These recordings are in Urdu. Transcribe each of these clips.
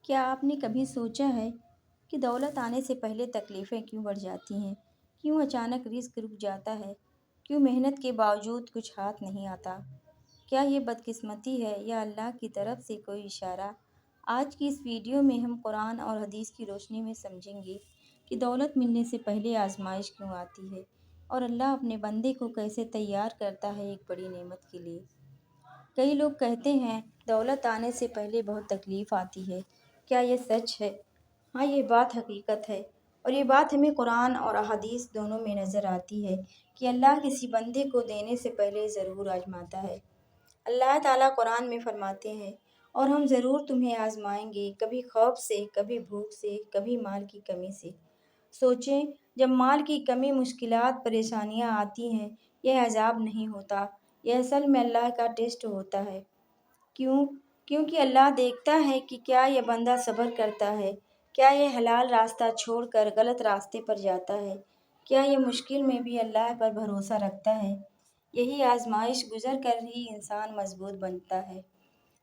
کیا آپ نے کبھی سوچا ہے کہ دولت آنے سے پہلے تکلیفیں کیوں بڑھ جاتی ہیں؟ کیوں اچانک رزق رک جاتا ہے؟ کیوں محنت کے باوجود کچھ ہاتھ نہیں آتا؟ کیا یہ بدقسمتی ہے یا اللہ کی طرف سے کوئی اشارہ؟ آج کی اس ویڈیو میں ہم قرآن اور حدیث کی روشنی میں سمجھیں گے کہ دولت ملنے سے پہلے آزمائش کیوں آتی ہے اور اللہ اپنے بندے کو کیسے تیار کرتا ہے ایک بڑی نعمت کے لیے۔ کئی لوگ کہتے ہیں دولت آنے سے پہلے بہت تکلیف آتی ہے۔ کیا یہ سچ ہے؟ ہاں، یہ بات حقیقت ہے، اور یہ بات ہمیں قرآن اور احادیث دونوں میں نظر آتی ہے کہ اللہ کسی بندے کو دینے سے پہلے ضرور آزماتا ہے۔ اللہ تعالیٰ قرآن میں فرماتے ہیں، اور ہم ضرور تمہیں آزمائیں گے، کبھی خوف سے، کبھی بھوک سے، کبھی مال کی کمی سے۔ سوچیں، جب مال کی کمی، مشکلات، پریشانیاں آتی ہیں، یہ عذاب نہیں ہوتا، یہ اصل میں اللہ کا ٹیسٹ ہوتا ہے۔ کیوں؟ کیونکہ اللہ دیکھتا ہے کہ کیا یہ بندہ صبر کرتا ہے، کیا یہ حلال راستہ چھوڑ کر غلط راستے پر جاتا ہے، کیا یہ مشکل میں بھی اللہ پر بھروسہ رکھتا ہے۔ یہی آزمائش گزر کر ہی انسان مضبوط بنتا ہے،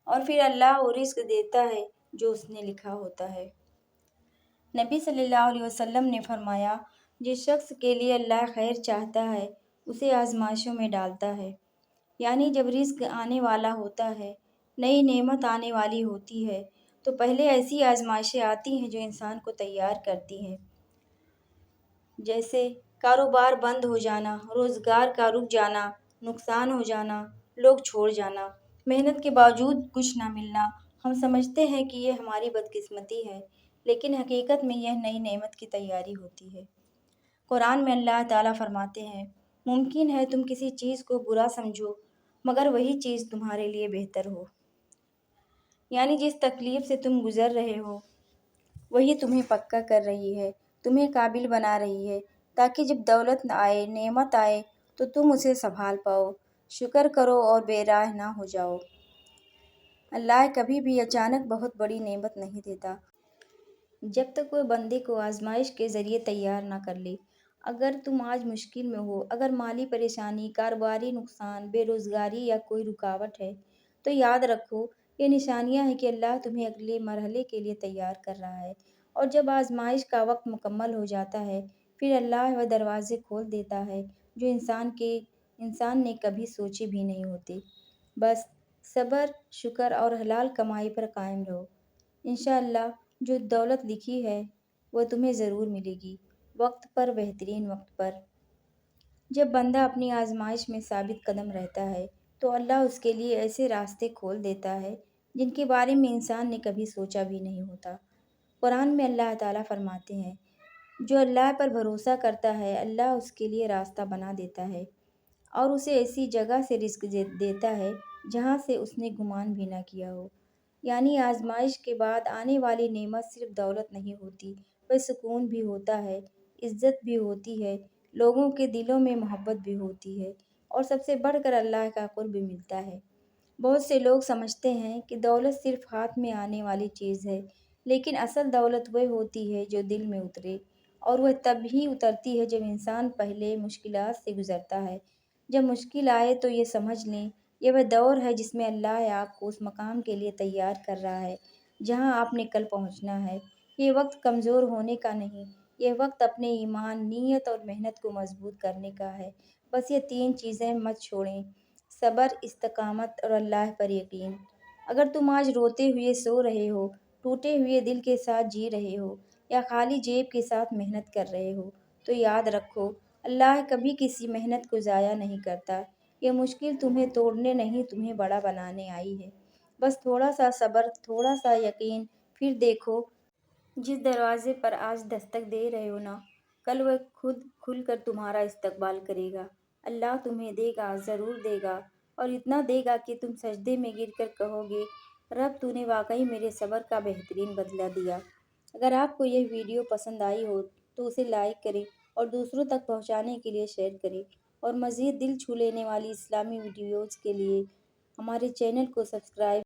اور پھر اللہ وہ رزق دیتا ہے جو اس نے لکھا ہوتا ہے۔ نبی صلی اللہ علیہ وسلم نے فرمایا، جس شخص کے لیے اللہ خیر چاہتا ہے اسے آزمائشوں میں ڈالتا ہے۔ یعنی جب رزق آنے والا ہوتا ہے، نئی نعمت آنے والی ہوتی ہے، تو پہلے ایسی آزمائشیں آتی ہیں جو انسان کو تیار کرتی ہیں، جیسے کاروبار بند ہو جانا، روزگار کا رک جانا، نقصان ہو جانا، لوگ چھوڑ جانا، محنت کے باوجود کچھ نہ ملنا۔ ہم سمجھتے ہیں کہ یہ ہماری بدقسمتی ہے، لیکن حقیقت میں یہ نئی نعمت کی تیاری ہوتی ہے۔ قرآن میں اللہ تعالیٰ فرماتے ہیں، ممکن ہے تم کسی چیز کو برا سمجھو مگر وہی چیز تمہارے لیے بہتر ہو۔ یعنی جس تکلیف سے تم گزر رہے ہو وہی تمہیں پکا کر رہی ہے، تمہیں قابل بنا رہی ہے، تاکہ جب دولت آئے، نعمت آئے تو تم اسے سنبھال پاؤ، شکر کرو اور بے راہ نہ ہو جاؤ۔ اللہ کبھی بھی اچانک بہت بڑی نعمت نہیں دیتا جب تک وہ بندے کو آزمائش کے ذریعے تیار نہ کر لے۔ اگر تم آج مشکل میں ہو، اگر مالی پریشانی، کاروباری نقصان، بے روزگاری یا کوئی رکاوٹ ہے، تو یاد رکھو یہ نشانیاں ہیں کہ اللہ تمہیں اگلے مرحلے کے لیے تیار کر رہا ہے۔ اور جب آزمائش کا وقت مکمل ہو جاتا ہے، پھر اللہ وہ دروازے کھول دیتا ہے جو انسان نے کبھی سوچے بھی نہیں ہوتے۔ بس صبر، شکر اور حلال کمائی پر قائم رہو۔ انشاءاللہ جو دولت لکھی ہے وہ تمہیں ضرور ملے گی، وقت پر، بہترین وقت پر۔ جب بندہ اپنی آزمائش میں ثابت قدم رہتا ہے تو اللہ اس کے لیے ایسے راستے کھول دیتا ہے جن کے بارے میں انسان نے کبھی سوچا بھی نہیں ہوتا۔ قرآن میں اللہ تعالیٰ فرماتے ہیں، جو اللہ پر بھروسہ کرتا ہے اللہ اس کے لیے راستہ بنا دیتا ہے اور اسے ایسی جگہ سے رزق دیتا ہے جہاں سے اس نے گمان بھی نہ کیا ہو۔ یعنی آزمائش کے بعد آنے والی نعمت صرف دولت نہیں ہوتی، بلکہ سکون بھی ہوتا ہے، عزت بھی ہوتی ہے، لوگوں کے دلوں میں محبت بھی ہوتی ہے، اور سب سے بڑھ کر اللہ کا قرب بھی ملتا ہے۔ بہت سے لوگ سمجھتے ہیں کہ دولت صرف ہاتھ میں آنے والی چیز ہے، لیکن اصل دولت وہ ہوتی ہے جو دل میں اترے، اور وہ تب ہی اترتی ہے جب انسان پہلے مشکلات سے گزرتا ہے۔ جب مشکل آئے تو یہ سمجھ لیں یہ وہ دور ہے جس میں اللہ آپ کو اس مقام کے لیے تیار کر رہا ہے جہاں آپ نے کل پہنچنا ہے۔ یہ وقت کمزور ہونے کا نہیں، یہ وقت اپنے ایمان، نیت اور محنت کو مضبوط کرنے کا ہے۔ بس یہ 3 چیزیں مت چھوڑیں: صبر، استقامت اور اللہ پر یقین۔ اگر تم آج روتے ہوئے سو رہے ہو، ٹوٹے ہوئے دل کے ساتھ جی رہے ہو، یا خالی جیب کے ساتھ محنت کر رہے ہو، تو یاد رکھو اللہ کبھی کسی محنت کو ضائع نہیں کرتا۔ یہ مشکل تمہیں توڑنے نہیں، تمہیں بڑا بنانے آئی ہے۔ بس تھوڑا سا صبر، تھوڑا سا یقین، پھر دیکھو جس دروازے پر آج دستک دے رہے ہو نا، کل وہ خود کھل کر تمہارا استقبال کرے گا۔ اللہ تمہیں دے گا، ضرور دے گا، اور اتنا دے گا کہ تم سجدے میں گر کر کہو گے، رب تو نے واقعی میرے صبر کا بہترین بدلہ دیا۔ اگر آپ کو یہ ویڈیو پسند آئی ہو تو اسے لائک کریں اور دوسروں تک پہنچانے کے لیے شیئر کریں، اور مزید دل چھو لینے والی اسلامی ویڈیوز کے لیے ہمارے چینل کو سبسکرائب